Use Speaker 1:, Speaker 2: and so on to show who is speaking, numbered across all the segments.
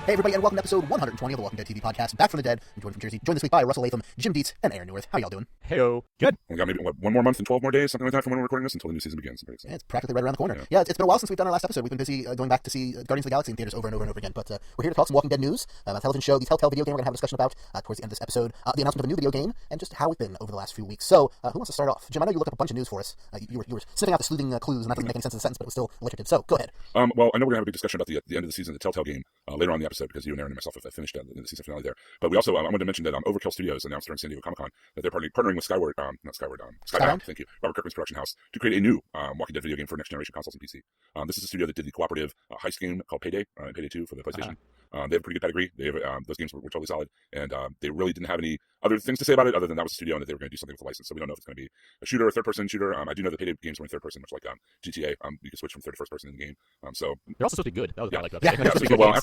Speaker 1: Hey everybody, and welcome to episode 120 of the Walking Dead TV podcast. Back from the dead, I'm joined from Jersey. Joined this week by Russell Latham, Jim Dietz, and Aaron Newirth. How y'all doing?
Speaker 2: Heyo. Good.
Speaker 3: We got maybe one more month and 12 more days, something like that, from when we're recording this until the new season begins.
Speaker 1: Yeah, it's practically right around the corner. Yeah, it's been a while since we've done our last episode. We've been busy going back to see Guardians of the Galaxy in theaters over and over and over again. But we're here to talk some Walking Dead news, a television show, the Telltale video game we're going to have a discussion about towards the end of this episode, the announcement of a new video game, and just how we've been over the last few weeks. So, who wants to start off? Jim, I know you looked up a bunch of news for us. You were sniffing out the sleuthing clues, and that doesn't make any sense in the sentence, but it was still alliterative. So, go ahead.
Speaker 3: Well, I know we're going to have a big discussion about the end of the season, the Telltale game, later on in the episode, because you and Aaron and myself have finished the season finale there. But we also, I wanted to mention that Overkill Studios announced during San Diego Comic-Con that they're partnering with Skybound, thank you, Robert Kirkman's production house, to create a new Walking Dead video game for next generation consoles and PC. This is a studio that did the cooperative heist game called Payday, Payday 2 for the PlayStation. They have a pretty good pedigree. They have, those games were totally solid, and they really didn't have any other things to say about it other than that was a studio and that they were going to do something with the license. So we don't know if it's going to be a shooter or third-person shooter. I do know the Payday games were in third-person, much like GTA. You can switch from third to first-person in the game. So
Speaker 2: they're also supposed to be good. That was what I liked about
Speaker 1: it.
Speaker 2: Yeah.
Speaker 3: Well,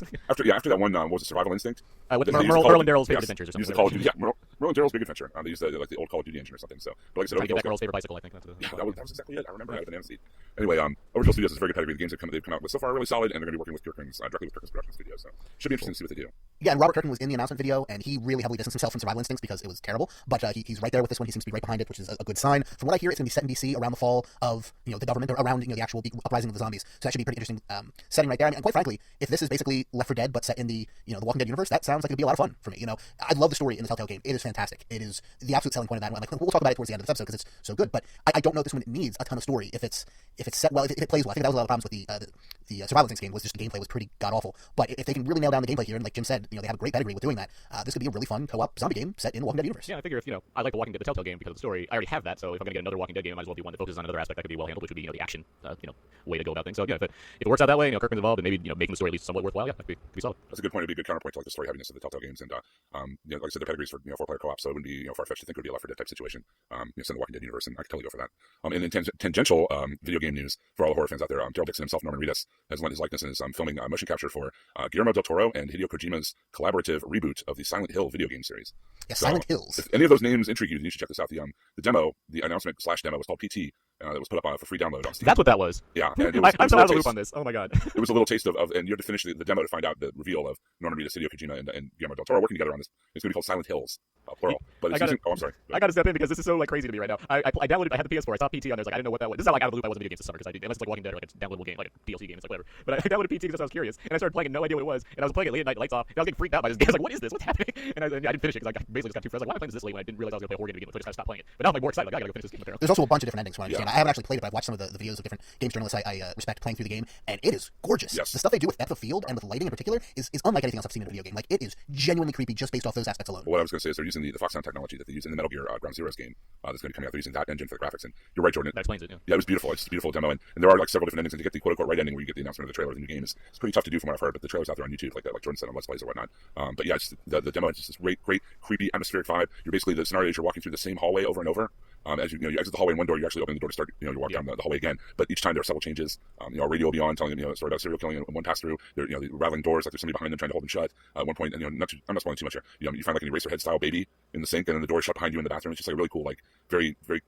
Speaker 3: after that one, what was it, Survival Instinct?
Speaker 2: With Merle and Daryl's Big Adventures or something.
Speaker 3: Use the Call of Duty, Merle and Daryl's Big Adventure. They used the old Call of Duty engine or something. So, but like I said,
Speaker 2: trying to get that girl's favorite bicycle, I think.
Speaker 3: That was exactly it. I remember that with Banana Seed. Anyway, Overkill Studios is a very good pedigree. The games they've come out with so far are really solid, and they're going to be working with directly with Kirkman's production studio. So should be interesting to see what they do.
Speaker 1: Yeah, and Robert Kirkman was in the announcement video, and he really heavily distanced himself from Survival Instincts because it was terrible. But he's right there with this one. He seems to be right behind it, which is a good sign. From what I hear, it's going to be set in DC around the fall of the government, or around the actual uprising of the zombies. So that should be a pretty interesting setting right there. I mean, and quite frankly, if this is basically Left 4 Dead but set in the the Walking Dead universe, that sounds like it'd be a lot of fun for me. I love the story in the Telltale game. It is fantastic. It is the absolute selling point of that one. Like, we'll talk about it towards the end of this episode because it's so good. But I don't know if this one needs a ton of story if it's set well, if it plays well. I think that was a lot of problems with the Survival Instincts game, was just the gameplay was pretty god awful. But if they can really nail down the gameplay here, and like Jim said, they have a great pedigree with doing that, this could be a really fun co-op zombie game set in the Walking Dead universe.
Speaker 2: Yeah, I figure if I like the Walking Dead, the Telltale game because of the story, I already have that. So if I'm going to get another Walking Dead game, I might as well be one that focuses on another aspect that could be well handled, which would be the action, way to go about things. So yeah, if it works out that way, Kirkman's involved, and maybe making the story at least somewhat worthwhile, yeah, that'd be solid.
Speaker 3: That's a good point. It'd be a good counterpoint to like the story heaviness of the Telltale games, and like I said, the pedigrees for 4-player co-op, so it wouldn't be far-fetched to think it would be a Left 4 Dead type situation. Set in the Walking Dead universe, and I could totally go for that. And in tangential video game news for all the horror fans out there, Daryl Dixon himself, Norman Reedus, has lent his likeness and is filming motion capture for Guillermo del Toro and Hideo Kojima's collaborative reboot of the Silent Hill video game series.
Speaker 1: Yeah, so, Silent Hills.
Speaker 3: If any of those names intrigue you, then you should check this out. The demo, the announcement / demo was called PT. That was put up for free download on Steam.
Speaker 2: That's what that was.
Speaker 3: Yeah.
Speaker 2: I'm so out of the loop on this. Oh my god.
Speaker 3: It was a little taste of and you have to finish the demo to find out the reveal of Norman Reedus, Hideo Kojima, and Guillermo del Toro working together on this. It's going to be called Silent Hills, plural. But it's I'm sorry.
Speaker 2: I got to step in because this is so crazy to me right now. I downloaded. I had the PS4. I saw PT on there. I didn't know what that was. This is how out of the loop I was in video games this summer because unless it's like Walking Dead or like a downloadable game, like a DLC game, it's like whatever. But I downloaded PT because I was curious and I started playing and no idea what it was. And I was playing it late at night, lights off. And I was getting freaked out by this game. I was like, what is this? What's happening? And I didn't finish it because I basically just got too frustrated. I was like, why am I playing this late when I didn't realize I was going to play a horror game to begin with? So I just kind of stopped playing it. But now I'm like more excited. Like, I gotta go finish this game.
Speaker 1: There's also a bunch of different endings from what I understand. I haven't actually played it, but I've watched some of the videos of different games journalists I respect playing through the game, and it is gorgeous.
Speaker 3: Yes.
Speaker 1: The stuff they do with depth of field and with lighting in particular is unlike anything else I've seen in a video game. Like, it is genuinely creepy just based off those aspects alone.
Speaker 3: Well, what I was going to say is they're using the Foxhound technology that they use in the Metal Gear Ground Zeroes game that's going to be coming out. They're using that engine for the graphics, and you're right, Jordan.
Speaker 2: That explains it, yeah.
Speaker 3: Yeah, it was beautiful. It's just a beautiful demo, and there are like several different endings, and to get the quote-unquote right ending where you get the announcement of the trailer of the new game is pretty tough to do from what I've heard, but the trailer's out there on YouTube, like Jordan said, on Let's Plays or whatnot. But yeah, it's the demo is just this great, creepy, atmospheric vibe. You're basically, the scenario is you're walking through the same hallway over and over. As you exit the hallway in one door, you actually open the door to start, you walk down the hallway again. But each time there are several changes. A radio will be on telling them, a story about serial killing, and one pass through. There, the rattling doors, like there's somebody behind them trying to hold them shut. At one point, and I'm not spoiling too much here. You find like an Eraserhead style baby in the sink, and then the door is shut behind you in the bathroom. It's just like a really cool, like very, very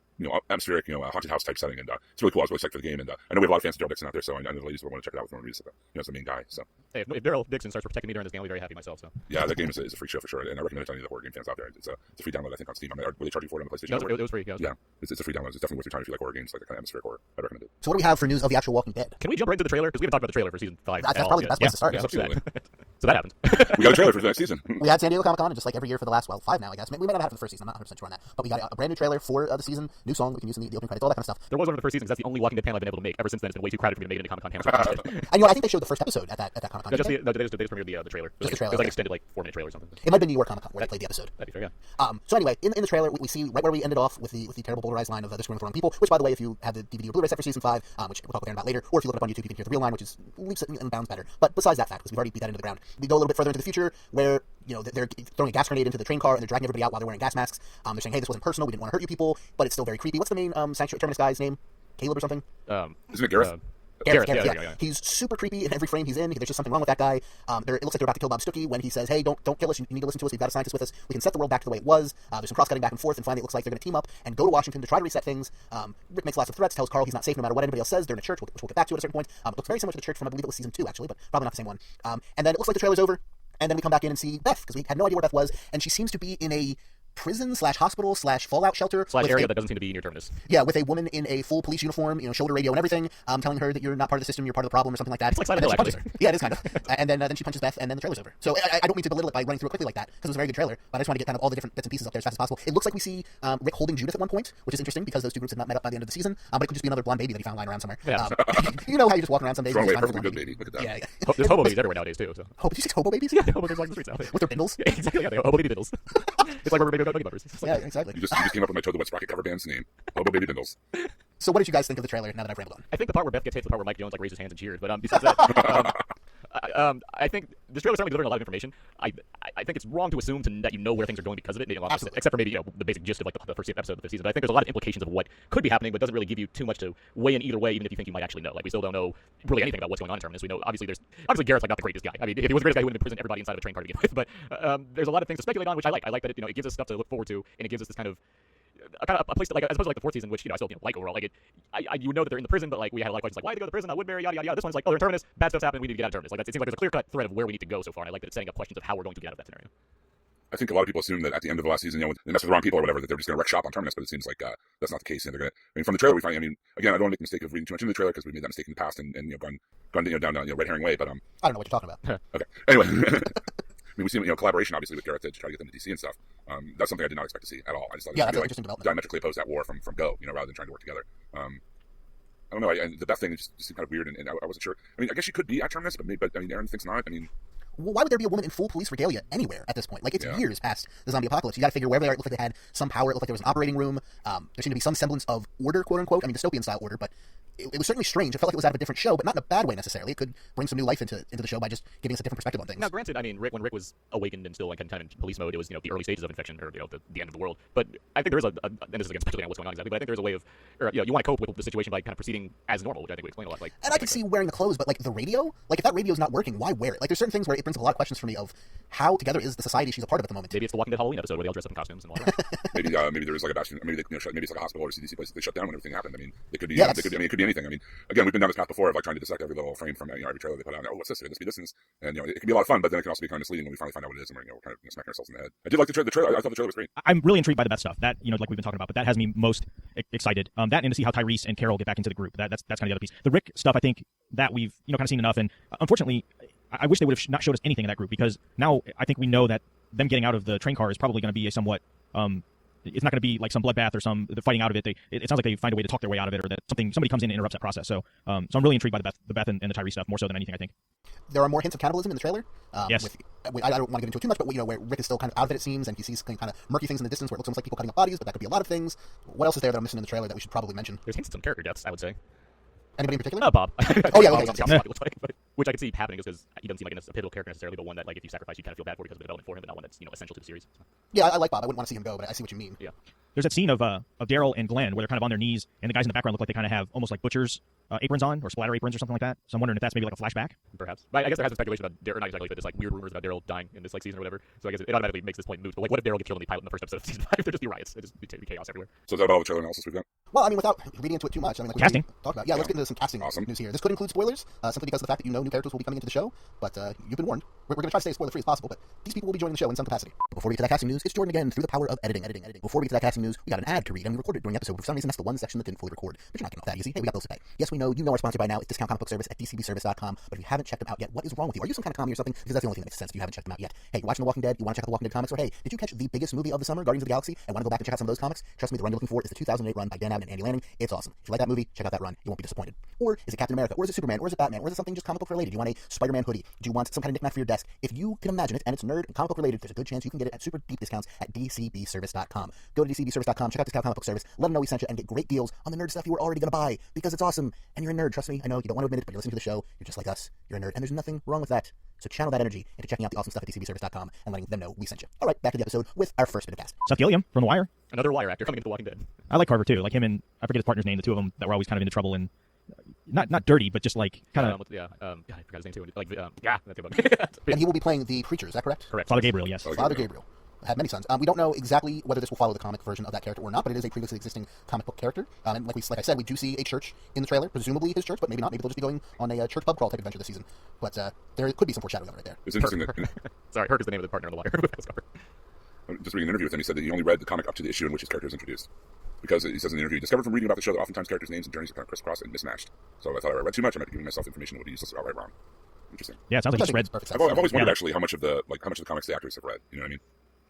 Speaker 3: atmospheric, haunted house type setting, and it's really cool. I was really psyched for the game, and I know we have a lot of fans of Daryl Dixon out there, so I know the ladies will want to check it out with Norman Reedus, as the main guy. So
Speaker 2: hey, if Daryl Dixon starts protecting me during this game, I'll be very happy myself. So
Speaker 3: yeah, that game is a free show for sure, and I recommend it to any of the horror game fans out there. It's a free download, I think, on Steam. Were they charging for it on the PlayStation?
Speaker 2: No, it was free.
Speaker 3: Yeah, it's a free download. It's definitely worth your time if you like horror games, like that kind of atmospheric horror. I recommend it.
Speaker 1: So what do we have for news of the actual Walking Dead?
Speaker 2: Can we jump right into the trailer? Because we haven't talked about the trailer for season 5.
Speaker 1: That's probably the best place to start.
Speaker 3: Yeah, absolutely.
Speaker 2: So that happened.
Speaker 3: We got a trailer for the next season.
Speaker 1: We had San Diego Comic-Con, and just like every year for the last, 5 now, I guess. We may not have it for the first season. I'm not 100% sure on that. But we got a brand new trailer for the season, new song we can use in the opening credits, all that kind of stuff.
Speaker 2: There was one of the first seasons. That's the only Walking Dead panel I've been able to make. Ever since then, it's been way too crowded for me to make it into Comic-Con panels.
Speaker 1: And I think they showed the first episode at that Comic-Con.
Speaker 2: No, they just premiered the trailer.
Speaker 1: Just the trailer.
Speaker 2: It was like extended 4-minute trailer or something.
Speaker 1: It might have been New York Comic-Con where they played the episode.
Speaker 2: That'd be fair, yeah.
Speaker 1: So anyway, in the trailer, we see right where we ended off with the terrible polarized line of the screwing with the wrong people, which, by the way, if you have the DVD or Blu-ray set for season 5, which we'll talk about later, or if you look it up on YouTube, you can hear the real line, which is leaps and bounds better. But besides that fact, because we've already beat that into the ground, we go a little bit further into the future where they're throwing a gas grenade into the train car and they're dragging everybody out while they're wearing gas masks. They're saying, hey, this wasn't personal, we didn't want to hurt you people, but it's still very creepy. What's the main Sanctuary Terminus guy's name? Caleb or something?
Speaker 3: Isn't it Gareth?
Speaker 1: Gareth, yeah. He's super creepy in every frame he's in. There's just something wrong with that guy. It looks like they're about to kill Bob Stuckey when he says, hey, don't kill us, you need to listen to us, we've got a scientist with us, we can set the world back to the way it was. There's some cross-cutting back and forth, and finally it looks like they're going to team up and go to Washington to try to reset things. Rick makes lots of threats, tells Carl he's not safe no matter what anybody else says. They're in a church, which we'll get back to at a certain point. It looks very similar to the church from, I believe it was season 2, actually, but probably not the same one. And then it looks like the trailer's over. And then we come back in and see Beth, because we had no idea where Beth was, and she seems to be in a prison/hospital/fallout shelter
Speaker 2: Slash
Speaker 1: with
Speaker 2: area
Speaker 1: a,
Speaker 2: that doesn't seem to be near Terminus.
Speaker 1: yeah, with a woman in a full police uniform, shoulder radio and everything, telling her that you're not part of the system, you're part of the problem, or something like that.
Speaker 2: It's like Silent
Speaker 1: And then
Speaker 2: Hill,
Speaker 1: she punches her. Yeah, it is kind of. And then she punches Beth, and then the trailer's over. So I don't mean to belittle it by running through it quickly like that, because it was a very good trailer, but I just want to get kind of all the different bits and pieces up there as fast as possible. It looks like we see Rick holding Judith at one point, which is interesting because those two groups have not met up by the end of the season, but it could just be another blonde baby that he found lying around somewhere.
Speaker 2: Yeah.
Speaker 1: You know how you just walk around some days
Speaker 3: Strong
Speaker 1: and
Speaker 3: way,
Speaker 1: just find a
Speaker 3: perfectly
Speaker 1: blonde
Speaker 3: good baby. Look at that.
Speaker 1: Yeah.
Speaker 2: There's hobo babies everywhere nowadays too. So.
Speaker 1: Did you say hobo babies?
Speaker 2: Yeah, hobo babies like the streets now.
Speaker 1: With their bindles?
Speaker 2: Yeah, exactly. Yeah, they hobo baby bindles. It's like rubber baby buggy bumpers. It's like,
Speaker 1: Yeah, exactly.
Speaker 3: You just came up with my Toad the Wet Sprocket cover band's name, Hobo Baby Dindles.
Speaker 1: So what did you guys think of the trailer now that I've rambled on?
Speaker 2: I think the part where Beth gets hit is the part where Mike Jones like raises his hands and cheers. But besides that, I think this trailer is certainly delivering a lot of information. I think it's wrong to assume that you know where things are going because of it. Except for maybe the basic gist of like the first episode of the season. But I think there's a lot of implications of what could be happening, but doesn't really give you too much to weigh in either way. Even if you think you might actually know, like we still don't know really anything about what's going on in Terminus. We know obviously Garrett's like not the greatest guy. I mean, if he was the greatest guy, he would have imprisoned everybody inside of a train car to begin with. But there's a lot of things to speculate on, which I like. I like that it gives us stuff to look forward to, and it gives us this kind of a place that, like, as opposed to like the fourth season, which I still like overall. Like you know that they're in the prison, but like we had a lot of questions like why did they go to prison? Woodbury, yada yada yada. This one's like, oh, they're in Terminus, bad stuff's happened, we need to get out of Terminus. Like it seems like there's a clear cut thread of where we need to go so far. And I like that it's setting up questions of how we're going to get out of that scenario.
Speaker 3: I think a lot of people assume that at the end of the last season, when they mess with the wrong people or whatever, that they're just going to wreck shop on Terminus, but it seems like that's not the case. And they're going to, I mean, from the trailer, we find, I mean, again, I don't want to make the mistake of reading too much into the trailer because we made that mistake in the past and gone down red herring way, but
Speaker 1: I don't know what you're talking about.
Speaker 3: Okay. Anyway, I mean, we see collaboration obviously with Garrett to try to get them to DC and stuff. That's something I did not expect to see at all. I just thought
Speaker 1: Yeah,
Speaker 3: it
Speaker 1: that's an
Speaker 3: would be
Speaker 1: interesting development.
Speaker 3: diametrically opposed that war from Go, rather than trying to work together. I don't know. The Beth thing just seemed kind of weird, and I wasn't sure. I mean, I guess she could be at Terminus, but I mean, Aaron thinks not. I mean.
Speaker 1: Well, why would there be a woman in full police regalia anywhere at this point? Like, it's years past the zombie apocalypse. You got to figure wherever they are. It looked like they had some power. It looked like there was an operating room. There seemed to be some semblance of order, quote unquote. I mean, dystopian style order, but it was certainly strange. It felt like it was out of a different show, but not in a bad way necessarily. It could bring some new life into the show by just giving us a different perspective on things.
Speaker 2: Now, granted, I mean, when Rick was awakened and still like kind of in police mode, it was the early stages of infection or the end of the world. But I think there is and this is again speculating on what's going on exactly, but I think there's a way of, or you want to cope with the situation by kind of proceeding as normal, which I think we explain a lot. Like,
Speaker 1: and I could see wearing the clothes, but like the radio, like if that radio's not working, why wear it? Like there's certain things where it brings up a lot of questions for me of how together is the society she's a part of at the moment.
Speaker 2: Maybe it's the Walking Dead Halloween episode where they all dress up in costumes and all that.
Speaker 3: Maybe there was like a bastion. Maybe maybe it's like a hospital or CDC place that they shut down when everything happened. I mean, it could be.
Speaker 1: Yeah,
Speaker 3: it could be anything. I mean, again, we've been down this path before of like trying to dissect every little frame from every trailer they put out. Oh, what's this? Could this be this? And it can be a lot of fun, but then it can also be kind of misleading when we finally find out what it is, and we're kind of smacking ourselves in the head. I did like the trailer. I thought the trailer was great.
Speaker 4: I'm really intrigued by the Beth stuff. That like we've been talking about, but that has me most excited. That and to see how Tyrese and Carol get back into the group. That's kind of the other piece. The Rick stuff, I think that we've kind of seen enough, and unfortunately, I wish they would have not showed us anything in that group because now I think we know that them getting out of the train car is probably going to be a somewhat it's not going to be like some bloodbath or some fighting out of it. It sounds like they find a way to talk their way out of it, or that somebody comes in and interrupts that process. So I'm really intrigued by the Beth and the Tyrese stuff more so than anything, I think.
Speaker 1: There are more hints of cannibalism in the trailer.
Speaker 4: Yes.
Speaker 1: I don't want to get into it too much, but where Rick is still kind of out of it, it seems, and he sees kind of murky things in the distance where it looks almost like people cutting up bodies, but that could be a lot of things. What else is there that I'm missing in the trailer that we should probably mention?
Speaker 2: There's hints of some character deaths, I would say.
Speaker 1: Anybody in particular?
Speaker 2: No, Bob.
Speaker 1: Oh, yeah, okay.
Speaker 2: Bob's obviously how Bob looks like, but, which I could see happening just because he doesn't seem like a pivotal character necessarily, but one that like if you sacrifice, you kind of feel bad for because of the development for him, but not one that's essential to the series. So.
Speaker 1: Yeah, I like Bob. I wouldn't want to see him go, but I see what you mean.
Speaker 2: Yeah.
Speaker 4: There's that scene of Daryl and Glenn where they're kind of on their knees, and the guys in the background look like they kind of have almost like butchers aprons on or splatter aprons or something like that. So I'm wondering if that's maybe like a flashback.
Speaker 2: Perhaps. But I guess there has been speculation about Daryl, not exactly, but there's like weird rumors about Daryl dying in this like season or whatever. So I guess it automatically makes this point moot. But like, what if Daryl gets killed in the pilot in the first episode of season 5? There'd just be riots. It'd just be chaos everywhere.
Speaker 3: So is that all the trailer analysis we've got?
Speaker 1: Well, I mean, without reading into it too much, I mean, like
Speaker 4: casting.
Speaker 1: Talk about. Yeah, let's get into some casting
Speaker 3: Awesome.
Speaker 1: news here. This could include spoilers, simply because of the fact that new characters will be coming into the show. But you've been warned. We're going to try to stay as spoiler-free as possible, but these people will be joining the show in some capacity. Before we get to that casting news, it's Jordan again through the power of editing. Before we get to that casting news, we got an ad to read, and we recorded it during the episode. But for some reason, that's the one section that didn't fully record. But you're not getting off that easy. Hey, we got bills to pay. Yes, we know. You know our sponsor by now. It's Discount Comic Book Service at DCBService.com. But if you haven't checked them out yet, what is wrong with you? Are you some kind of commie or something? Because that's the only thing that makes sense if you haven't checked them out yet. Hey, you're watching The Walking Dead. You want to check out The Walking Dead comics? Or hey, did you catch the biggest movie of the summer, Guardians of the Galaxy, and want to go back and check out some of those comics? Trust me, the run you're looking for is the 2008 run by Dan Abnett and Andy Lanning. It's awesome. If you like that movie, check out that run. You won't be disappointed. Or is it Captain America? Or is it Superman? Or is it Batman? Or is it something just comic book related? Do you want a Spider-Man hoodie? Do you want some kind of knickknack for your desk? If you can imagine it and it's nerd and comic book related, there's a good chance you can get it at super deep discounts at DCBService.com. Go to DCBService.com, check out Discount Comic Book Service, let them know we sent you, and get great deals on the nerd stuff you were already going to buy because it's awesome. And you're a nerd, trust me. I know you don't want to admit it, but you're listening to the show. You're just like us. You're a nerd, and there's nothing wrong with that. So channel that energy into checking out the awesome stuff at DCBService.com and letting them know we sent you. All right, back to the episode with our first bit of cast.
Speaker 4: Seth Gilliam from The Wire.
Speaker 2: Another Wire actor coming into The Walking Dead.
Speaker 4: I like Carver too. Like him and I forget his partner's name. The two of them that were always kind of into trouble and not dirty, but just like kind of.
Speaker 2: I forgot his name too. Like that's about
Speaker 1: And he will be playing the preacher. Is that correct?
Speaker 2: correct.
Speaker 4: Father Gabriel, yes.
Speaker 1: Father Gabriel. had many sons. We don't know exactly whether this will follow the comic version of that character or not, but it is a previously existing comic book character. And like I said, we do see a church in the trailer, presumably his church, but maybe not. Maybe they'll just be going on a church pub crawl type adventure this season. But there could be some foreshadowing of it right there.
Speaker 3: It's interesting that
Speaker 2: Sorry, Herc is the name of the partner on the wire.
Speaker 3: just reading an interview with him, he said that he only read the comic up to the issue in which his character is introduced. Because he says in the interview, he discovered from reading about the show that oftentimes characters' names and journeys are kind of crisscrossed and mismatched. So I thought I read too much. I might be giving myself information that would be useless or outright wrong. Interesting.
Speaker 4: Yeah, it sounds like
Speaker 1: I
Speaker 4: you
Speaker 1: think
Speaker 4: read.
Speaker 1: makes perfect sense.
Speaker 3: I've always wondered
Speaker 4: Yeah.
Speaker 3: actually how much of the comics the actors have read. You know what I mean?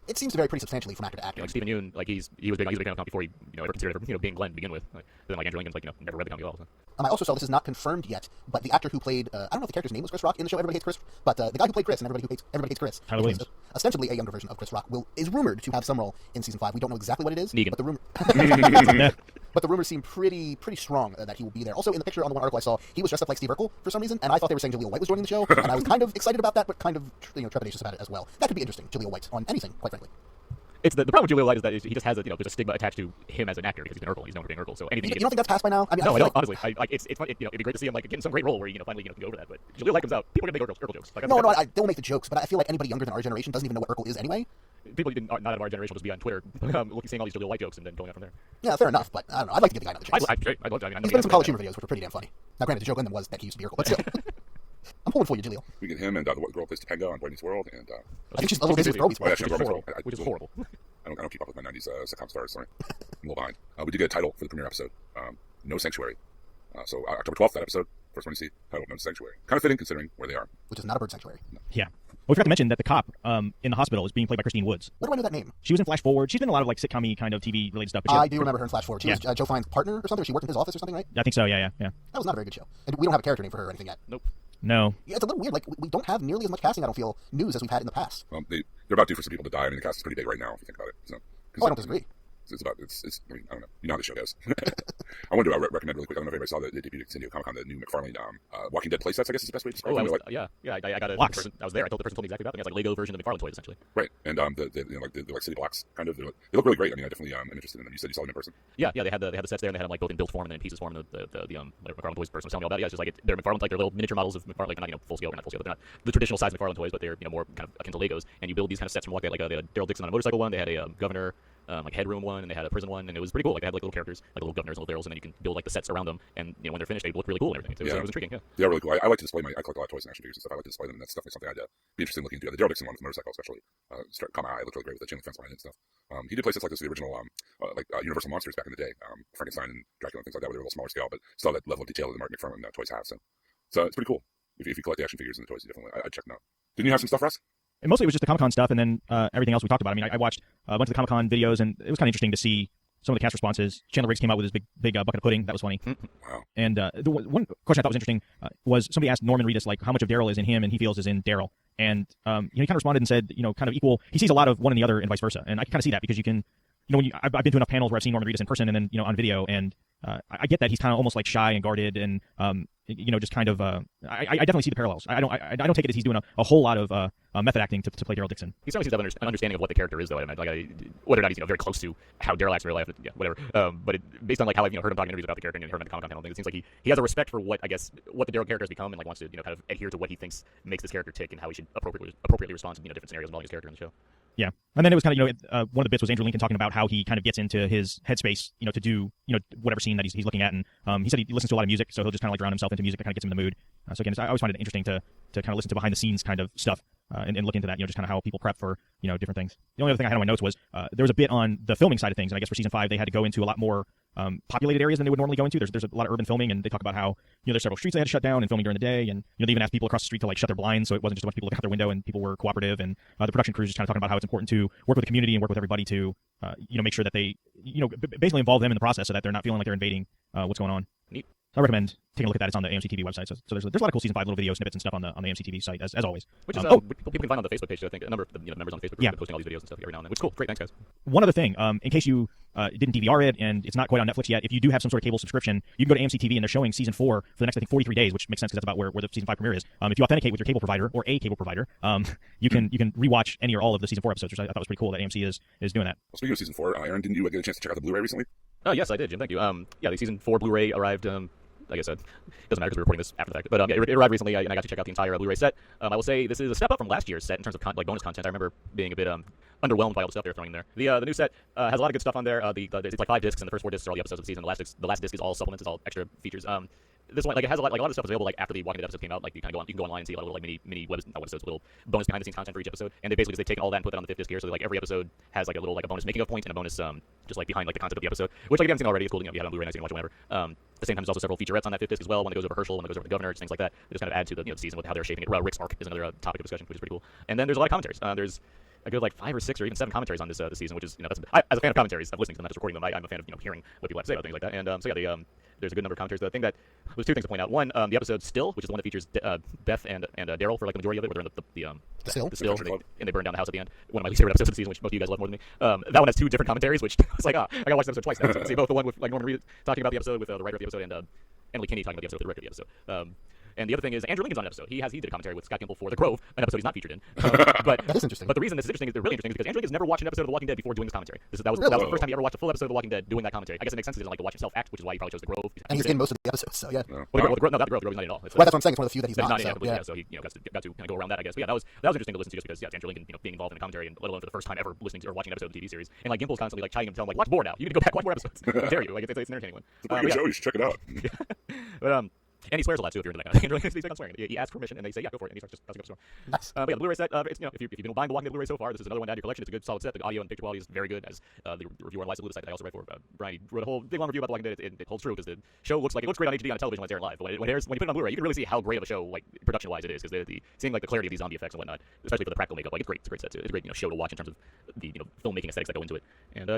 Speaker 1: It seems to vary pretty substantially from actor to actor.
Speaker 2: Like Stephen Yeun, like he was big on the comic before he ever considered being Glenn to begin with. Like, then like Andrew Lincoln's like never read the comic at all. So.
Speaker 1: I also saw, this is not confirmed yet, but the actor who played, I don't know if the character's name was Chris Rock in the show Everybody Hates Chris, but the guy who played Chris and Everybody Hates Chris,
Speaker 4: Tyler
Speaker 1: which was
Speaker 4: Williams.
Speaker 1: ostensibly a younger version of Chris Rock, is rumored to have some role in season 5. We don't know exactly what it is,
Speaker 2: Negan.
Speaker 1: but the rumor... But the rumors seem pretty strong that he will be there. Also, in the picture on the one article I saw, he was dressed up like Steve Urkel for some reason, and I thought they were saying Jaleel White was joining the show, and I was kind of excited about that, but kind of trepidatious about it as well. That could be interesting, Jaleel White, on anything, quite frankly.
Speaker 2: It's the problem with Jaleel White is that he just has there's a stigma attached to him as an actor because he's been Urkel. He's known for being Urkel. So anything
Speaker 1: You don't think that's passed by now? I mean,
Speaker 2: no,
Speaker 1: I
Speaker 2: I
Speaker 1: feel
Speaker 2: don't. Honestly, it's fun. It'd be great to see him like getting some great role where finally can go over that. But Jaleel White comes out, people are gonna make Urkel jokes. Like,
Speaker 1: No, they'll make the jokes, but I feel like anybody younger than our generation doesn't even know what Urkel is anyway.
Speaker 2: People not out of our generation will just be on Twitter seeing all these Jaleel White jokes and then going out from there.
Speaker 1: Yeah, fair enough, but I don't know. I'd like to give the guy another chance.
Speaker 2: I'd love to. I mean, I know
Speaker 1: He's been in some college humor videos, which were pretty damn funny. Now, granted, the joke in them was that he used to be Urkel, but still. I'm pulling for you, Jaleel.
Speaker 3: We get him and the girl plays Topanga on Boy Meets World, and
Speaker 1: I think she's a little busy with Girl Meets
Speaker 3: oh, yeah,
Speaker 1: World.
Speaker 3: she's on Girl Meets World.
Speaker 2: Which is horrible.
Speaker 3: I don't keep up with my 90s sitcom stars, sorry. I'm a little behind. We did get a title for the premiere episode, No Sanctuary. So October 12th, that episode, first one you see, titled No Sanctuary. Kind of fitting considering where they are.
Speaker 1: Which is not a bird sanctuary.
Speaker 4: Yeah. Well, we forgot to mention that the cop in the hospital is being played by Christine Woods.
Speaker 1: What do I know that name?
Speaker 4: She was in Flash Forward. She's been in a lot of like sitcom-y kind of TV related stuff. But
Speaker 1: I do remember her in Flash Forward. She was Joe Fine's partner or something. She worked in his office or something, right?
Speaker 4: I think so. Yeah.
Speaker 1: That was not a very good show. And we don't have a character name for her or anything yet.
Speaker 2: Nope.
Speaker 4: No.
Speaker 1: Yeah, it's a little weird. Like, we don't have nearly as much casting, I don't feel, news as we've had in the past.
Speaker 3: Well, they're about due for some people to die. I mean, the cast is pretty big right now, if you think about it. So,
Speaker 1: Oh, I don't disagree.
Speaker 3: It's I mean, I don't know. You know how the show goes. I wanted to recommend really quick. I don't know if anybody saw the debut at San Diego Comic Con, the new McFarlane Walking Dead playsets, I guess is the best way to describe
Speaker 2: Oh,
Speaker 3: it.
Speaker 2: I got a
Speaker 4: Blocks.
Speaker 2: person. I was there. I told the person told me exactly about them. It's like a Lego version of the McFarlane toys, essentially.
Speaker 3: Right. And the City Blocks kind of, they look really great. I mean, I definitely am interested in them. You said you saw them in person.
Speaker 2: Yeah. They had the sets there, and they had them like both in built form and then in pieces form. The McFarlane toys person was telling me all about. Yeah, it's just like they're McFarlane, like they're little miniature models of McFarlane, like not full scale, but not full scale. They're not the traditional size McFarlane toys, but they're more kind of akin to Legos. And you build these kind of sets from like they had Daryl Dixon on a motorcycle one. They had a governor. Like headroom one, and they had a prison one, and it was pretty cool. Like they had like little characters, like little governors and little Daryls, and then you can build like the sets around them. And when they're finished, they look really cool and everything. So it was intriguing. Yeah.
Speaker 3: They are really cool. I like to display I collect a lot of toys and action figures and stuff. I like to display them, and that's definitely something I'd be interested in looking into. The Daryl Dixon one with the motorcycle, especially, caught my eye. It looked really great with the chain link fence behind it and stuff. He did play sets like this with the original, Universal Monsters back in the day, Frankenstein and Dracula and things like that, where they were a little smaller scale, but still that level of detail that the Mark McFarlane toys have. So it's pretty cool. If you collect the action figures and the toys, you definitely I'd check them out. Didn't you have some stuff, Russ?
Speaker 4: And mostly it was just the Comic-Con stuff, and then everything else we talked about. I mean, I watched a bunch of the Comic-Con videos, and it was kind of interesting to see some of the cast responses. Chandler Riggs came out with his big bucket of pudding. That was funny.
Speaker 3: Wow.
Speaker 4: And the one question I thought was interesting was somebody asked Norman Reedus like how much of Daryl is in him and he feels is in Daryl. And he kind of responded and said, kind of equal. He sees a lot of one in the other and vice versa. And I can kind of see that because you can, when I've been to enough panels where I've seen Norman Reedus in person and then on video, and I get that he's kind of almost like shy and guarded and just kind of I definitely see the parallels. I don't take it as he's doing a whole lot of method acting to play Daryl Dixon.
Speaker 2: He certainly seems to have an understanding of what the character is, though. I mean, whether or not he's very close to how Daryl acts in real life, whatever. But based on like how I've heard him talking in interviews about the character and heard him at the Comic-Con panel, it seems like he has a respect for what the Daryl character has become and like wants to kind of adhere to what he thinks makes this character tick and how he should appropriately respond to different scenarios involving his character in the show.
Speaker 4: Yeah, and then it was kind of one of the bits was Andrew Lincoln talking about how he kind of gets into his headspace, to do whatever scene that he's looking at, and he said he listens to a lot of music, so he'll just kind of like drown himself into music that kind of gets him in the mood. So again, I always find it interesting to kind of listen to behind the scenes kind of stuff and look into that, just kind of how people prep for different things. The only other thing I had on my notes was there was a bit on the filming side of things, and I guess for season 5 they had to go into a lot more populated areas than they would normally go into. There's a lot of urban filming, and they talk about how there's several streets they had to shut down and filming during the day, and they even asked people across the street to like shut their blinds, so it wasn't just a bunch of people looking out their window, and people were cooperative, and the production crew is just kind of talking about how it's important to work with the community and work with everybody to make sure that they basically involve them in the process so that they're not feeling like they're invading what's going on.
Speaker 2: Neat.
Speaker 4: So I recommend taking a look at that. It's on the AMC TV website. So there's a lot of cool season 5 little video snippets and stuff on the AMC TV site as always.
Speaker 2: Which is people can find on the Facebook page. I think a number of the members on the Facebook group are posting all these videos and stuff every now and then. Which is cool. Great, thanks guys.
Speaker 4: One other thing, in case you didn't DVR it and it's not quite on Netflix yet, if you do have some sort of cable subscription, you can go to AMC TV and they're showing season 4 for the next 43 days, which makes sense because that's about where the season 5 premiere is. If you authenticate with your cable provider or a cable provider, you can rewatch any or all of the season 4 episodes, which I thought was pretty cool that AMC is doing that.
Speaker 3: Well, speaking of season 4, Aaron, didn't you get a chance to check out the Blu-ray recently?
Speaker 2: Yes, I did, Jim. Thank you. The season 4 Blu-ray arrived. I guess it doesn't matter because we're recording this after the fact. But yeah, it arrived recently, and I got to check out the entire Blu-ray set. I will say this is a step up from last year's set in terms of like bonus content. I remember being a bit underwhelmed by all the stuff they're throwing in there. The new set has a lot of good stuff on there. It's like 5 discs, and the first 4 discs are all the episodes of the season. The last disc is all supplements, it's all extra features. This one, like, it has a lot of stuff available like after the Walking Dead episode came out. Like you can go online and see a lot of little, like mini webisodes, little bonus behind the scenes content for each episode. And they basically they've taken all that and put that on the 5th disc here. So like every episode has like a little like a bonus making of point and a bonus just like behind like the concept of the episode, which like if you haven't seen already, it's cool. You know, if you have it on Blu-ray, nice, you can watch it whenever. At the same time, there's also several featurettes on that 5th disc as well. One that goes over Herschel, one that goes over the governor, just things like that. They just kind of add to the the season with how they're shaping it. Rick's arc is another topic of discussion, which is pretty cool. And then there's a lot of commentaries. There's a good like 5 or 6 or even 7 commentaries on this season, which is as a fan of commentaries, I'm listening to them, not just recording them. I'm a fan of hearing what people have to say about things like that. And so yeah, there's a good number of commentaries. The thing that there's 2 things to point out. One, the episode Still, which is the one that features Beth and Daryl for like the majority of it, where they're in the Still, and they burn down the house at the end. One of my least favorite episodes of the season, which most of you guys love more than me. That one has 2 different commentaries, which I was like, I gotta watch the episode twice now. So see both the one with like Norman Reed talking about the episode with the writer of the episode and Emily Kinney talking about the episode with the director of the episode. And the other thing is Andrew Lincoln's on an episode. He did a commentary with Scott Gimple for The Grove, an episode he's not featured in. But
Speaker 1: that is interesting.
Speaker 2: But the reason this is interesting is they're really interesting is because Andrew Lincoln's never watched an episode of The Walking Dead before doing this commentary. That was the first time he ever watched a full episode of The Walking Dead doing that commentary. I guess it makes sense because he doesn't like to watch himself act, which is why he probably chose The Grove.
Speaker 1: And he's in most of the episodes, so yeah.
Speaker 2: No. Well, The Grove, not The Grove, he's not in at all.
Speaker 1: Well, that's what I'm saying. It's one of the few that he's not.
Speaker 2: So, yeah, so he got to kind of go around that, I guess. But yeah, that was interesting to listen to just because Andrew Lincoln being involved in a commentary and let alone for the first time ever listening to or watching an episode of the TV series. And like Gimple's constantly like chiding him, telling him like watch more now. You need to go back, watch more episodes. How dare you? Like it's an entertaining one.
Speaker 3: It's a pretty good show. You should check it out.
Speaker 2: But and he swears a lot too if you're into that. Andrew Lincoln's big on swearing. He asks permission and they say yeah, go for it. And he starts to go storm.
Speaker 1: Nice.
Speaker 2: But yeah, the Blu-ray set. It's if you've been buying the Walking Dead Blu-ray so far, this is another one to add to your collection. It's a good solid set. The audio and picture quality is very good. As the reviewer on Liza Lou site that I also write for, Brian, he wrote a whole big long review about the Walking Dead. It holds true because the show looks great on HD on television when it's aired live. But when you put it on Blu-ray, you can really see how great of a show like production-wise it is because seeing like the clarity of these zombie effects and whatnot, especially for the practical makeup. Like it's great. It's a great set too. It's a great show to watch in terms of the filmmaking aesthetics that go into it. And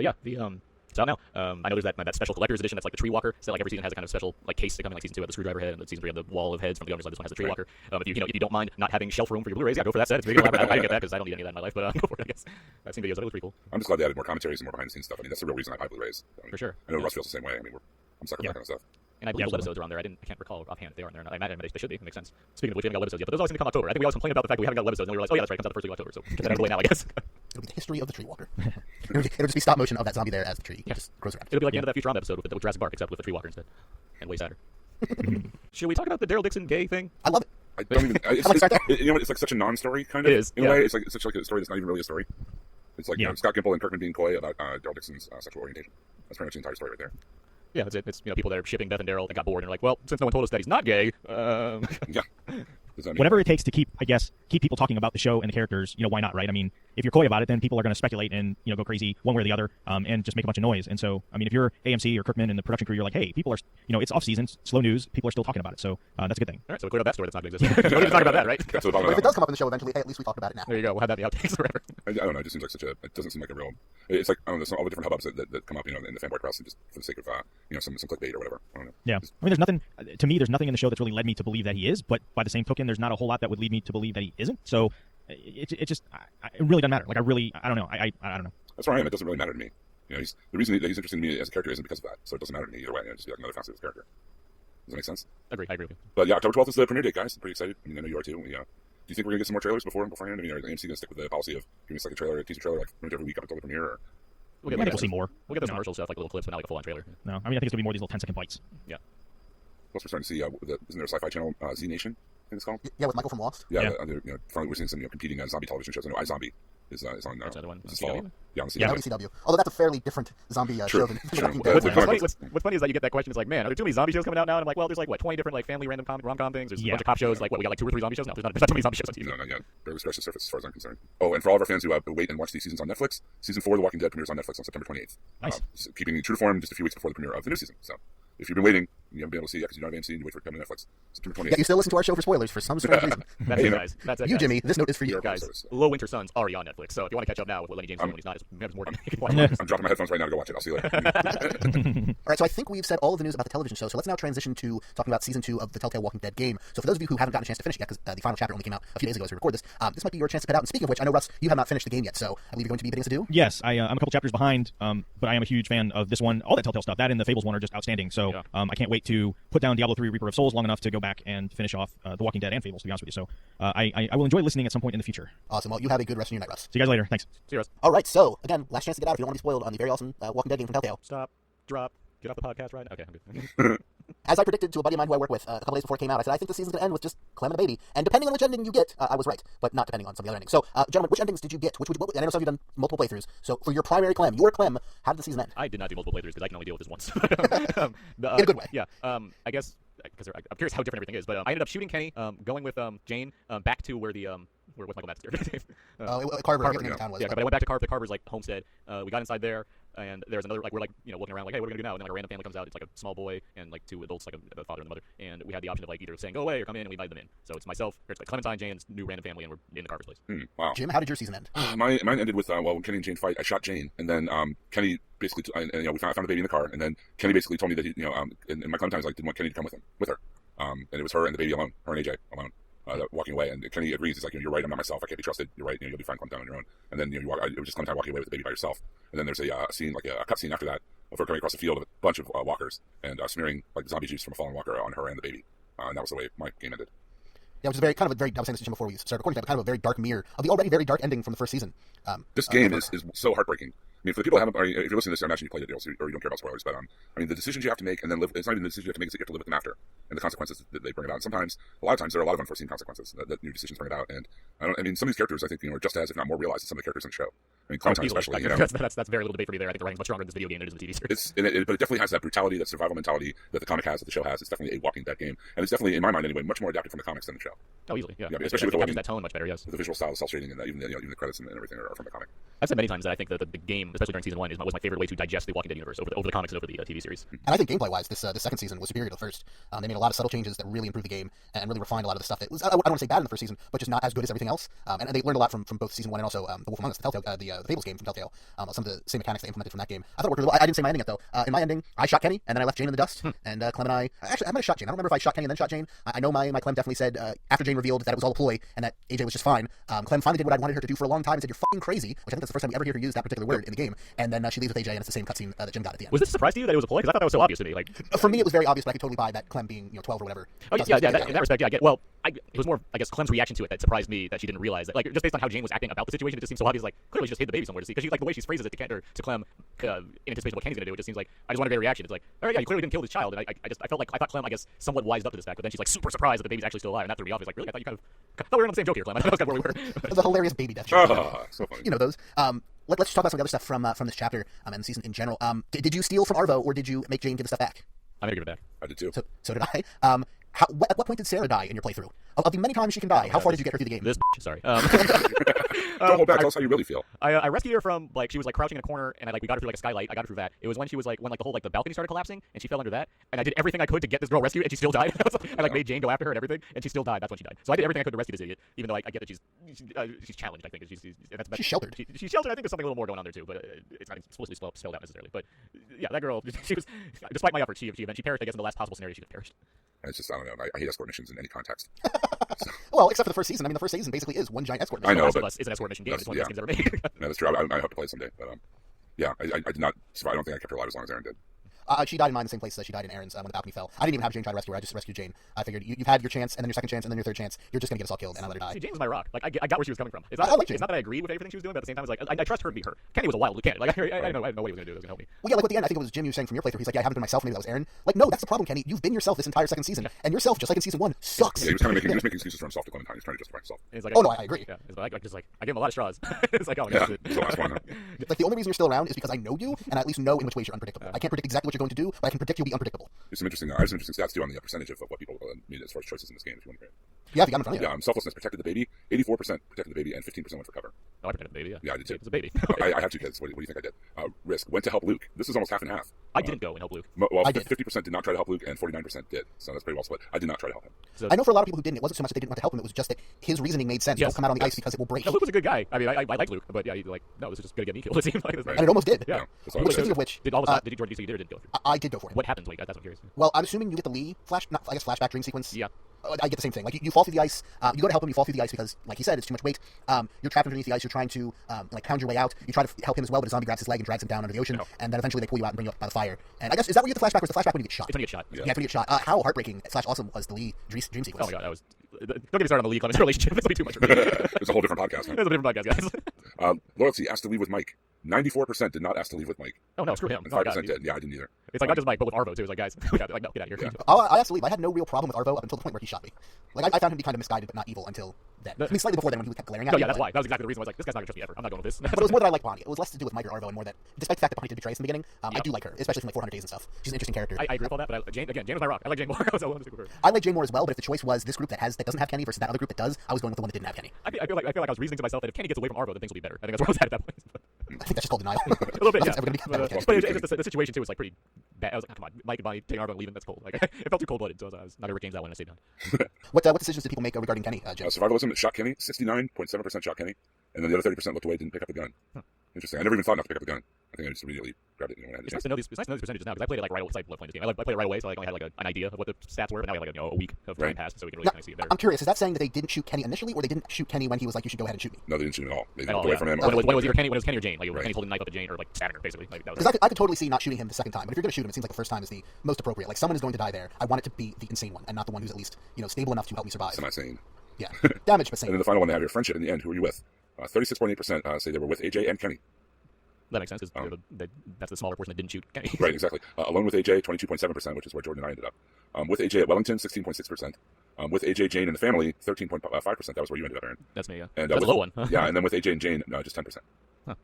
Speaker 2: it's out now. I know there's that special collector's edition that's like the Tree Walker. So like every season has a kind of special like case to come in. Like season 2 had the screwdriver head, and the season 3 had the wall of heads from the governor's side. This one has the Tree Walker. If you don't mind not having shelf room for your Blu-rays, yeah, go for that set. It's big and elaborate. I didn't get that because I don't need any of that in my life, but go for it. I guess I've seen videos of it. It looks pretty cool.
Speaker 3: I'm just glad they added more commentaries and more behind the scenes stuff. I mean, that's the real reason I buy Blu-rays.
Speaker 2: For sure.
Speaker 3: I know Russ feels the same way. I mean, I'm sucker for that kind of stuff.
Speaker 2: And I believe those episodes are on there. I can't recall offhand if they aren't there. I imagine they should be. It makes sense. Speaking of which, we haven't got episodes yet, but those always seem to come October. I think we always complain about the fact that we haven't got episodes, and then we realize, oh yeah, that's right, it comes out the first week of October. So get that out of the way now, I guess.
Speaker 1: It'll be the history of the Tree Walker. It'll just be stop motion of that zombie there as the tree just grows around.
Speaker 2: It'll be like the end of that Futurama episode with Jurassic Park, except with the Tree Walker instead, and way sadder. Should we talk about the Daryl Dixon gay thing?
Speaker 1: I love it.
Speaker 3: I don't even. It's like such a non-story kind of.
Speaker 2: It is.
Speaker 3: In a way, it's like such like a story that's not even really a story. It's like Scott Gimple and Kirkman being coy about Daryl Dixon's sexual orientation. That's pretty much the entire story right there.
Speaker 2: Yeah, that's it. It's people that are shipping Beth and Daryl that got bored and are like, well, since no one told us that he's not gay,
Speaker 3: yeah.
Speaker 4: Whatever it takes to keep people talking about the show and the characters, why not, right? I mean, if you're coy about it, then people are going to speculate and go crazy one way or the other, and just make a bunch of noise. And so, I mean, if you're AMC or Kirkman and the production crew, you're like, hey, people are, it's off season, slow news, people are still talking about it. So that's a good thing.
Speaker 2: All right, so we cleared up that story that's not going to exist. We don't need to talk about that, right?
Speaker 3: But
Speaker 1: if it does come up in the show eventually, hey, at least we talked about it now.
Speaker 2: There you go. We'll have that in the outtakes forever.
Speaker 3: I don't know. It just seems like it doesn't seem like a real. It's like I don't know. All the different hubbubs that come up, in the fanboy press, just for the sake of some clickbait or whatever. I don't know.
Speaker 4: Yeah, I mean, there's nothing to me. There's nothing in the show that's really led me to believe that he is. But by the same token, there's not a whole lot that would lead me to believe that he isn't. So it just it really doesn't matter. Like I don't know. I don't know.
Speaker 3: That's where I am. It doesn't really matter to me. The reason that he's interesting to me as a character isn't because of that. So it doesn't matter to me either way. Just be like another facet of his character. Does that make sense?
Speaker 2: I agree with you.
Speaker 3: But yeah, October 12th is the premiere date, guys. I'm pretty excited. I mean, I know you are too. Do you think we're gonna get some more trailers beforehand? I mean, are AMC gonna stick with the policy of giving us like a teaser trailer, like every week up until the premiere? Or...
Speaker 2: I
Speaker 4: think we'll see more.
Speaker 2: We'll get those commercial stuff, like little clips, but not like a full-on trailer.
Speaker 4: No, I mean, I think it's gonna be more of these little 10-second bites.
Speaker 2: Yeah.
Speaker 3: Plus, we're starting to see. Isn't there a sci-fi channel, Z Nation? I think it's called.
Speaker 1: Yeah, with Michael from Lost.
Speaker 3: Yeah. Finally, we're seeing some competing zombie television shows. I know iZombie is on.
Speaker 2: That's another one.
Speaker 3: This fall. Yeah, on
Speaker 1: CW. CW. Although that's a fairly different zombie show than Walking Dead.
Speaker 2: What's funny is that you get that question. It's like, man, are there too many zombie shows coming out now? And I'm like, well, there's like 20 different like family random rom-com things. There's a bunch of cop shows. Like, we got like 2 or 3 zombie shows now. There's not too many zombie shows on TV.
Speaker 3: No, not yet. Barely scratched the surface as far as I'm concerned. Oh, and for all of our fans who wait and watch these seasons on Netflix, season 4 of The Walking Dead premieres on Netflix on September 28th.
Speaker 4: Nice.
Speaker 3: So keeping true to form, just a few weeks before the premiere of the new season. So if you've been waiting, you haven't been able to see it because you don't have AMC and you wait for it to come to Netflix. September 28th.
Speaker 1: Yeah, you still listen to our show for spoilers for some strange reason.
Speaker 2: That's it, guys. That's it,
Speaker 1: you,
Speaker 2: guys.
Speaker 1: Jimmy. This note is for you.
Speaker 2: Guys, Low Winter Sun's already on Netflix, so if you want to catch up now with what Lenny James is when he's not, it's more
Speaker 3: I'm dropping my headphones right now to go watch it. I'll see you later.
Speaker 1: All right, so I think we've said all of the news about the television show, so let's now transition to talking about season 2 of the Telltale Walking Dead game. So for those of you who haven't gotten a chance to finish it yet, because the final chapter only came out a few days ago as we record this, this might be your chance to put out. And speaking of which, I know, Russ, you have not finished the game yet, so I believe you're going to be bidding us adieu?
Speaker 4: Yes, I'm a couple chapters behind, but I am a huge fan of this one. All that Telltale stuff, that and the Fables one are just outstanding, so I can't wait to put down Diablo 3 Reaper of Souls long enough to go back and finish off The Walking Dead and Fables, to be honest with you. So I will enjoy listening at some point in the future.
Speaker 1: Awesome. Well, you have a good rest of your night, Russ.
Speaker 4: See you guys later. Thanks.
Speaker 2: See you, Russ.
Speaker 1: All right, so, again, last chance to get out if you don't want to be spoiled on the very awesome Walking Dead game from Telltale.
Speaker 2: Stop. Drop. Get off the podcast, right? Okay, I'm good.
Speaker 1: As I predicted to a buddy of mine who I work with a couple days before it came out, I said, I think the season's going to end with just Clem and a baby. And depending on which ending you get, I was right, but not depending on some of the other endings. So, gentlemen, which endings did you get? And I know some of you have done multiple playthroughs. So, for your primary Clem, how did the season end?
Speaker 2: I did not do multiple playthroughs because I can only deal with this once.
Speaker 1: In a good way.
Speaker 2: Yeah. I guess because I'm curious how different everything is, but I ended up shooting Kenny, going with Jane back to where the where Michael Madsen.
Speaker 1: Carver,
Speaker 2: Carver,
Speaker 1: the name of the town was.
Speaker 2: Yeah, but I went back to the Carver's like homestead. We got inside there, and there's another like we're like looking around like, hey, what are we gonna do now? And then like a random family comes out. It's like a small boy and like two adults, like the father and the mother. And we had the option of like either saying go away or come in, and we invited them in. So it's myself, or it's like Clementine, Jane, and this new random family, and we're in the Carver's place.
Speaker 3: Wow.
Speaker 1: Jim, how did your season end?
Speaker 3: Mine ended with when Kenny and Jane fight. I shot Jane, and then Kenny basically, we found the baby in the car, and then Kenny basically told me that he, and my Clementine's like didn't want Kenny to come with her, and it was her and the baby alone, her and AJ alone. Walking away, and Kenny agrees. He's like, you're right. I'm not myself. I can't be trusted. You're right. You'll be fine. Clementine on your own. And then it was just Clementine walking away with the baby by herself. And then there's a scene, like a cut scene after that, of her coming across the field with a bunch of walkers and smearing like zombie juice from a fallen walker on her and the baby. And that was the way my game ended.
Speaker 1: Yeah, which is I was saying this to Jim before we started recording, but kind of a very dark mirror of the already very dark ending from the first season.
Speaker 3: This game is so heartbreaking. I mean, for the people who haven't, if you're listening to this, I imagine you played it or you don't care about spoilers, but I mean, the decisions you have to make and then live, it's not even the decisions you have to make, it's that you have to live with them after, and the consequences that they bring about. And sometimes, a lot of times, there are a lot of unforeseen consequences that new decisions bring about. And I mean, some of these characters, I think, are just as, if not more, realized than some of the characters in the show. I mean, Clementine especially.
Speaker 2: That's very little debate for me there. I think the writing's much stronger in this video game than it is in the TV series.
Speaker 3: But it definitely has that brutality, that survival mentality that the comic has, that the show has. It's definitely a Walking Dead game, and it's definitely, in my mind anyway, much more adapted from the comics than the show.
Speaker 2: Oh, easily, yeah.
Speaker 3: Especially with
Speaker 2: that tone much better, yes.
Speaker 3: The visual style, the cell shading, and even the credits and everything are from the comic.
Speaker 2: I've said many times that I think that the game, especially during season 1, was my favorite way to digest the Walking Dead universe over the comics and over the TV series.
Speaker 1: And I think gameplay-wise, this second season was superior to the first. They made a lot of subtle changes that really improved the game and really refined a lot of the stuff that was, I don't want to say bad in the first season, but just not as good as everything else. And they learned a lot from both season 1 and also The Wolf Among Us, the Fables game from Telltale. Some of the same mechanics they implemented from that game. I thought it worked really well. I didn't say my ending yet, though. In my ending, I shot Kenny, and then I left Jane in the dust. And Clem and I might have shot Jane. I don't remember if I shot Kenny and then shot Jane. I know my Clem definitely said, after Jane revealed that it was all a ploy and that AJ was just fine, Clem finally did what I wanted her to do for a long time and said, you're fucking crazy, which I think that's the first time we ever hear her use that particular word in the game. And then she leaves with AJ, and it's the same cutscene that Jim got at the end.
Speaker 2: Was this a surprise to you that it was a ploy? Because I thought that was so obvious to me. Like,
Speaker 1: for me, it was very obvious, but I could totally buy that Clem being 12 or whatever.
Speaker 2: Oh, yeah, in that respect, yeah, I get. Well, it was more, I guess, Clem's reaction to it that surprised me that she didn't realize that. Like, just based on how Jane was acting about the situation, it just seems so obvious. Like, clearly she just hid the baby somewhere to see. Because like the way she phrases it to Clem, in anticipation of what Kenny's gonna do, it just seems like I just wanted a reaction. It's like, all right, yeah, you clearly didn't kill this child, and I thought Clem, I guess, somewhat wised up to this fact, but then she's like super surprised that the baby's actually still alive, and that threw me off. It's like, really, I thought we were on the same joke here, Clem. I thought that's kind of where we were.
Speaker 1: The hilarious baby death joke.
Speaker 3: So funny.
Speaker 1: You know those. Let's just talk about some of the other stuff from this chapter and the season in general. Did you steal from Arvo, or did you make Jane give the stuff back?
Speaker 2: I'm gonna give it back.
Speaker 3: I did too.
Speaker 1: So did I. At what point did Sarah die in your playthrough? Of the many times she can die, how far did you get her through the game?
Speaker 2: This sorry.
Speaker 3: Don't hold back. Tell us how you really feel.
Speaker 2: I rescued her from she was crouching in a corner, and we got her through a skylight. I got her through that. It was when she was when the whole the balcony started collapsing, and she fell under that. And I did everything I could to get this girl rescued, and she still died. I made Jane go after her and everything, and she still died. That's when she died. So I did everything I could to rescue this idiot, even though I get that she's challenged. I think
Speaker 1: she's sheltered.
Speaker 2: She's sheltered. I think there's something a little more going on there too, but it's not explicitly spelled out necessarily. But yeah, that girl, she was, despite my efforts, she perished. I guess in the last possible scenario, she could have perished.
Speaker 3: And it's just, I don't know. I hate escort missions in any context.
Speaker 1: Well, except for the first season. I mean, the first season basically is one giant escort mission.
Speaker 3: I know,
Speaker 2: but it's an escort mission game. It's one of the best games ever made.
Speaker 3: No, that's true. I hope to play it someday. But yeah, I did not survive. I don't think I kept her alive as long as Aaron did.
Speaker 1: She died in mine in the same place that she died in Aaron's when the balcony fell. I didn't even have Jane try to rescue her. I just rescued Jane. I figured you've had your chance, and then your second chance, and then your third chance. You're just gonna get us all killed, and I let her die.
Speaker 2: See, Jane was my rock. I got where she was coming from. It's
Speaker 1: not
Speaker 2: that I agreed with everything she was doing, but at the same time, it's I trust her to be her. Kenny was a wild candidate. I didn't know what he was gonna do. That was gonna help me.
Speaker 1: Well, yeah, at the end, I think it was Jim you were saying from your playthrough. He's like, yeah, I haven't been myself. Maybe that was Aaron. No, that's the problem, Kenny. You've been yourself this entire second season, and yourself, just like in season 1, sucks.
Speaker 3: Yeah, he was kind of making excuses for himself to Clementine. He was trying to justify himself.
Speaker 1: Oh no, I agree.
Speaker 2: Yeah, it's I gave him a lot of straws. It's like, oh,
Speaker 3: yeah, the last one.
Speaker 1: The only reason you're still around is because I know you, and I at least know in which ways you're unpredictable. I can't predict exactly what you're going to do, but I can predict you'll be unpredictable.
Speaker 3: There's some interesting stats too on the percentage of what people made as far as choices in this game. If you want to hear it.
Speaker 1: Yeah, if you got in front of you.
Speaker 3: Yeah, selflessness protected the baby. 84% protected the baby, and 15% went for cover.
Speaker 2: Oh, I protected the baby. Yeah,
Speaker 3: yeah, I did too.
Speaker 2: It's a baby.
Speaker 3: I have 2 kids. What do you think I did? Risk went to help Luke. This is almost half and half.
Speaker 2: I didn't go and help Luke.
Speaker 3: Well,
Speaker 1: I did.
Speaker 3: 50% did not try to help Luke, and 49% did. So that's pretty well split. I did not try to help him.
Speaker 1: So, I know for a lot of people who didn't, it wasn't so much that they didn't want to help him. It was just that his reasoning made sense.
Speaker 2: Yes,
Speaker 1: Don't come out on the ice because it will break.
Speaker 2: No, Luke was a good guy. I mean, I like Luke, but yeah, no, this is just gonna get me killed. It seems like.
Speaker 1: Right. And it almost did.
Speaker 2: Yeah.
Speaker 1: Speaking of which,
Speaker 2: did all of did Jordan you say you did or didn't go through?
Speaker 1: I did go for it.
Speaker 2: What happens? Wait, that's what I'm curious.
Speaker 1: Well, I'm assuming you get the Lee flashback dream sequence.
Speaker 2: Yeah.
Speaker 1: I get the same thing. You fall through the ice. You go to help him. You fall through the ice because, like he said, it's too much weight. You're trapped underneath the ice. You're trying to pound your way out. You try to help him as well, but a zombie grabs his leg and drags him down under the ocean.
Speaker 2: No.
Speaker 1: And then eventually they pull you out and bring you up by the fire. And I guess is that where you get the flashback? Or is the flashback when you get shot?
Speaker 2: It's when you get shot.
Speaker 1: Yeah, it's when you get shot. How heartbreaking / awesome was the Lee dream sequence?
Speaker 2: Oh my god, that was. Don't get me started on the Lee Clemens relationship. This will be too much for me.
Speaker 3: It's a whole different podcast.
Speaker 2: It's a different podcast, guys.
Speaker 3: Loyalty asked to leave with Mike. 94% did not ask to leave with Mike,
Speaker 2: Oh no, screw him.
Speaker 3: and
Speaker 2: Oh,
Speaker 3: 5%
Speaker 2: God.
Speaker 3: did. Yeah, I didn't either.
Speaker 2: It's like not just Mike, but with Arvo too. It's like, guys, no, get out of here.
Speaker 3: Yeah.
Speaker 1: I asked to leave. I had no real problem with Arvo up until the point where he shot me. Like I found him to be kind of misguided, but not evil until then. I mean, slightly before then when he kept glaring at
Speaker 2: No,
Speaker 1: me.
Speaker 2: yeah, that's
Speaker 1: but-
Speaker 2: why. That was exactly the reason. I was like, this guy's not gonna trust me ever. I'm not going with this.
Speaker 1: But it was more that I liked Bonnie. It was less to do with Mike or Arvo, and more that, despite the fact that Bonnie did betray us in the beginning, I do like her, especially from like 400 Days and stuff. She's an interesting character.
Speaker 2: I agree with all that, but Jane was my rock. I like Jane more. I was stick with her.
Speaker 1: I like Jay more as well, but if the choice was this group that doesn't have Kenny versus that other group that does, I was going with the one that didn't have Kenny.
Speaker 2: I feel like I was reasoning to myself that if Kenny gets away from Arvo, then things will be better. I think that's where I was at that point.
Speaker 1: I think that's just called denial.
Speaker 2: A little bit, yeah.
Speaker 1: Nothing's ever gonna be better with Kenny.
Speaker 2: But it's just the situation too is like pretty bad. I was like, come on, Mike and Bonnie taking Arvo and leaving. That's cold. Like it felt too cold blooded. So I was not gonna Rick James that one and I stayed down.
Speaker 1: What decisions did people make regarding Kenny, Jim?
Speaker 3: Survivalism shot Kenny, 69.7% shot Kenny, and then the other 30% looked away, didn't pick up the gun. Interesting. I never even thought not to pick up the gun. I think I just immediately grabbed it. When I had the
Speaker 2: It's
Speaker 3: chance.
Speaker 2: nice to know these. It's nice to know these percentages now because I played it like right away. I love playing this game. I played it right away, so I only had like an idea of what the stats were. But now we have like a week of time
Speaker 3: Right.
Speaker 2: passed, so we can really
Speaker 1: Now,
Speaker 2: kind of see it better.
Speaker 1: I'm curious, is that saying that they didn't shoot Kenny initially, or they didn't shoot Kenny when he was like, you should go ahead and shoot me?
Speaker 3: No, they didn't shoot him at all. They
Speaker 2: At
Speaker 3: looked
Speaker 2: all,
Speaker 3: away
Speaker 2: yeah.
Speaker 3: from him.
Speaker 2: When it was either Kenny, when it was Kenny or Jane, like
Speaker 3: Right.
Speaker 2: Kenny's holding a knife up at Jane or like stabbing her basically. Like, that was
Speaker 1: Because I could totally see not shooting him the second time, but if you're going to shoot him, it seems like the first time is the most appropriate. Like, someone is going to die there. I want it to be the insane one, and not the one who's at least, stable enough to help me survive.
Speaker 3: Semi-sane.
Speaker 1: Yeah. Damaged, but
Speaker 3: And then
Speaker 1: sane.
Speaker 3: the final one they have here, friendship in the end. Who are you with? 36.8% say they were with AJ and Kenny.
Speaker 2: that makes sense because that's the smaller portion that didn't shoot Kenny.
Speaker 3: Right, exactly. Alone with AJ, 22.7%, which is where Jordan and I ended up. With AJ at Wellington, 16.6%. With AJ, Jane, and the family, 13.5%. That was where you ended up, Aaron.
Speaker 2: That's me. Yeah.
Speaker 3: And
Speaker 2: That's
Speaker 3: with,
Speaker 2: a low one.
Speaker 3: yeah, and then with AJ and Jane, just 10%.
Speaker 2: Huh.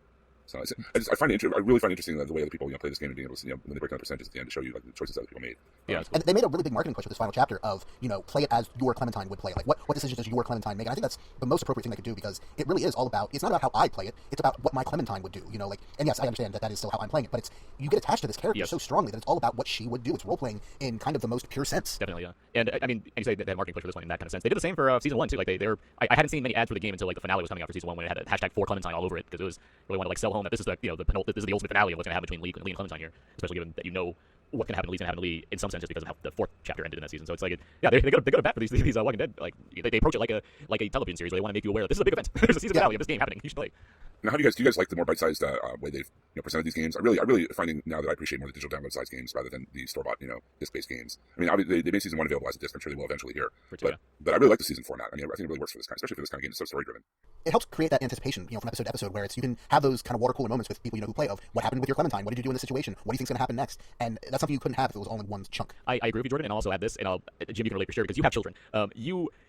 Speaker 3: So I find it. I really find it interesting the way that people play this game and being able to see when they break down the percentages at the end to show you like the choices that people made.
Speaker 2: Yeah.
Speaker 1: And they made a really big marketing push with this final chapter of, play it as your Clementine would play it. Like, what decisions does your Clementine make? And I think that's the most appropriate thing they could do because it really is all about, it's not about how I play it, it's about what my Clementine would do, and yes, I understand that is still how I'm playing it, but you get attached to this character
Speaker 2: Yes.
Speaker 1: so strongly that it's all about what she would do. It's role-playing in kind of the most pure sense.
Speaker 2: Definitely, yeah. And I mean, and you say that they had marketing push for this one in that kind of sense. They did the same for season 1 too. Like I hadn't seen many ads for the game until like the finale was coming out for season 1 when it had a hashtag for Clementine all over it because it was really wanted to like sell home that this is the this is the ultimate finale of what's going to happen between Lee and Clementine here, especially given that what's going to happen to Lee's going to happen to Lee in some sense just because of how the 4th chapter ended in that season. So it's like, they go to bat for these Walking Dead. Like they approach it like a television series where they want to make you aware that this is a big event. There's a season finale of this game happening. You should play.
Speaker 3: Now, how do you guys like the more bite-sized way they've presented these games? I really finding now that I appreciate more the digital download size games rather than the store-bought disc-based games. I mean, obviously, they made season 1 available as a disc. I'm sure they will eventually here. But I really like the season format. I mean, I think it really works for this kind, especially for this kind of game. It's so story-driven.
Speaker 1: It helps create that anticipation, from episode to episode, where you can have those kind of water cooler moments with people who play of what happened with your Clementine, what did you do in this situation, what do you think's going to happen next, and that's something you couldn't have if it was all in one chunk.
Speaker 2: I agree with you, Jordan, and I'll also add this, and Jim, you can relate for sure because you have children.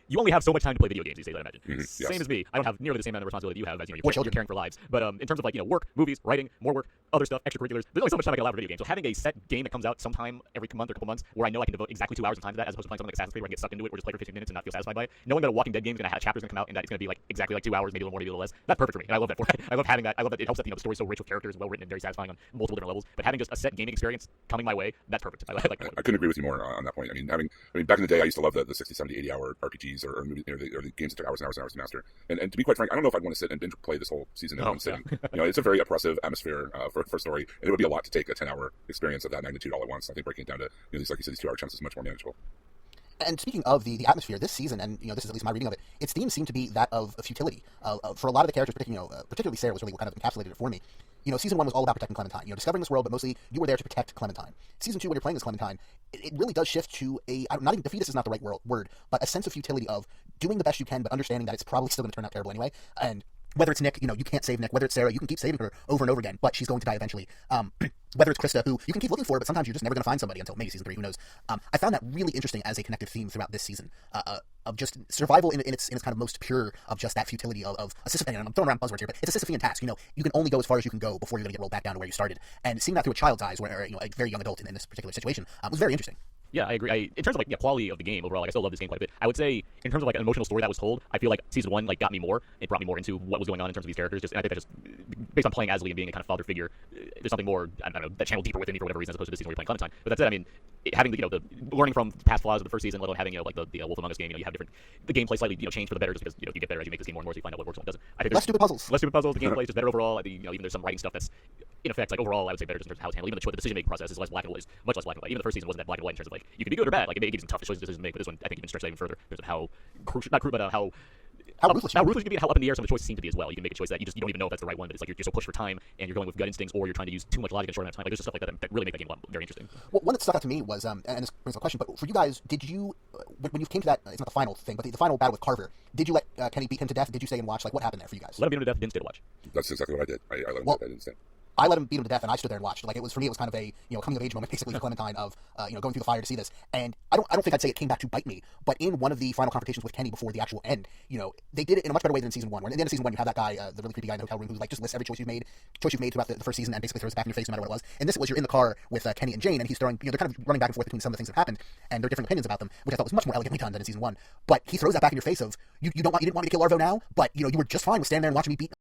Speaker 2: You only have so much time to play video games these days, I imagine.
Speaker 3: Yes.
Speaker 2: Same as me. I don't have nearly the same amount of responsibility you have as
Speaker 1: Or children.
Speaker 2: you're caring for lives. But in terms of work, movies, writing, more work, other stuff, extracurriculars, there's only so much time I can allow for video games. So having a set game that comes out sometime every month or couple months where I know I can devote exactly 2 hours of time to that as opposed to playing something like Assassin's Creed where I can get sucked into it or just play for 15 minutes and not feel satisfied by it. Knowing that a Walking Dead game is going to have chapters going to come out and that it's going to be exactly 2 hours, maybe a little more, maybe a little less. That's perfect for me. And I love that for it. I love having that. I love that it helps that the story's so rich with characters, well written and very satisfying on multiple different levels. But having just a set gaming experience coming my way, that's perfect. I like that.
Speaker 3: I couldn't agree with you more on that point. I mean, back in the day, I used to love the 60, 70, 80 hour RPGs or movies, or the games that took hours and hours and hours to master. And to be quite frank, I don't know if I'd want to sit and binge play this whole season in one sitting. It's a very oppressive atmosphere for story, and it would be a lot to take a 10-hour experience of that magnitude all at once. I think breaking it down to these, like you said, these 2-hour chunks is much more manageable.
Speaker 1: And speaking of the atmosphere, this season, and this is at least my reading of it, its themes seem to be that of futility. For a lot of the characters, particularly Sarah was really what kind of encapsulated it for me. Season 1 was all about protecting Clementine. Discovering this world, but mostly you were there to protect Clementine. Season 2, when you're playing as Clementine, it really does shift to not even defeatist is not the right word, but a sense of futility of doing the best you can, but understanding that it's probably still going to turn out terrible anyway. And whether it's Nick, you can't save Nick. Whether it's Sarah, you can keep saving her over and over again, but she's going to die eventually. Whether it's Krista, who you can keep looking for, but sometimes you're just never going to find somebody until maybe season 3, who knows. I found that really interesting as a connective theme throughout this season, of just survival in its kind of most pure of just that futility of a Sisyphean, and I'm throwing around buzzwords here, but it's a Sisyphean task. You can only go as far as you can go before you're going to get rolled back down to where you started. And seeing that through a child's eyes, where a very young adult in this particular situation, was very interesting.
Speaker 2: Yeah, I agree. In terms of quality of the game overall, I still love this game quite a bit. I would say in terms of an emotional story that was told, I feel like season 1 got me more. It brought me more into what was going on in terms of these characters. And I think that just based on playing as Lee and being a kind of father figure, there's something more I don't know that channeled deeper within me for whatever reason as opposed to this season where you're playing Clementine. But that said, I mean, having the learning from past flaws of the first season, let alone having the Wolf Among Us game, you have the gameplay slightly change for the better just because you get better as you make this game more and more, so you find out what works and what doesn't. I think
Speaker 1: Less stupid puzzles.
Speaker 2: Less stupid puzzles. The gameplay is just better overall. Even there's some writing stuff that's in effect overall I would say better just in terms of how it's handled. Even the decision making process is less black and white, is much less black and white. Even the first season wasn't that black and white in terms of you can be good or bad. It gives you some tough decisions to make, but this one I think even stretched that even further in terms of how
Speaker 1: how ruthless.
Speaker 2: How ruthless you can be, how up in the air some of the choices seem to be as well. You can make a choice that you don't even know if that's the right one, but it's like you're so pushed for time and you're going with gut instincts, or you're trying to use too much logic in a short amount of time. Like there's just stuff like that really make that game very interesting.
Speaker 1: Well, one that stuck out to me was, and this brings up a question, but for you guys, did you, when you came to that, it's not the final thing, but the final battle with Carver, did you let Kenny beat him to death? Did you stay and watch? Like, what happened there for you guys?
Speaker 2: Let him beat him to death, didn't stay to watch.
Speaker 3: That's exactly what I did. I let him do that instead.
Speaker 1: I let him beat him to death, and I stood there and watched. Like, it was, for me, it was kind of a, coming of age moment, basically, for Clementine of, going through the fire to see this. And I don't think I'd say it came back to bite me, but in one of the final confrontations with Kenny before the actual end, they did it in a much better way than in season 1, where at the end of season 1, you have that guy, the really creepy guy in the hotel room who's like, just lists every choice you've made throughout the first season, and basically throws it back in your face no matter what it was. And this was, you're in the car with Kenny and Jane, and he's throwing, they're kind of running back and forth between some of the things that happened, and there are different opinions about them, which I thought was much more elegantly done than in season 1. But he throws that back in your face of, you didn't want me to kill Arvo now, but, you were just fine with standing there and watching me beat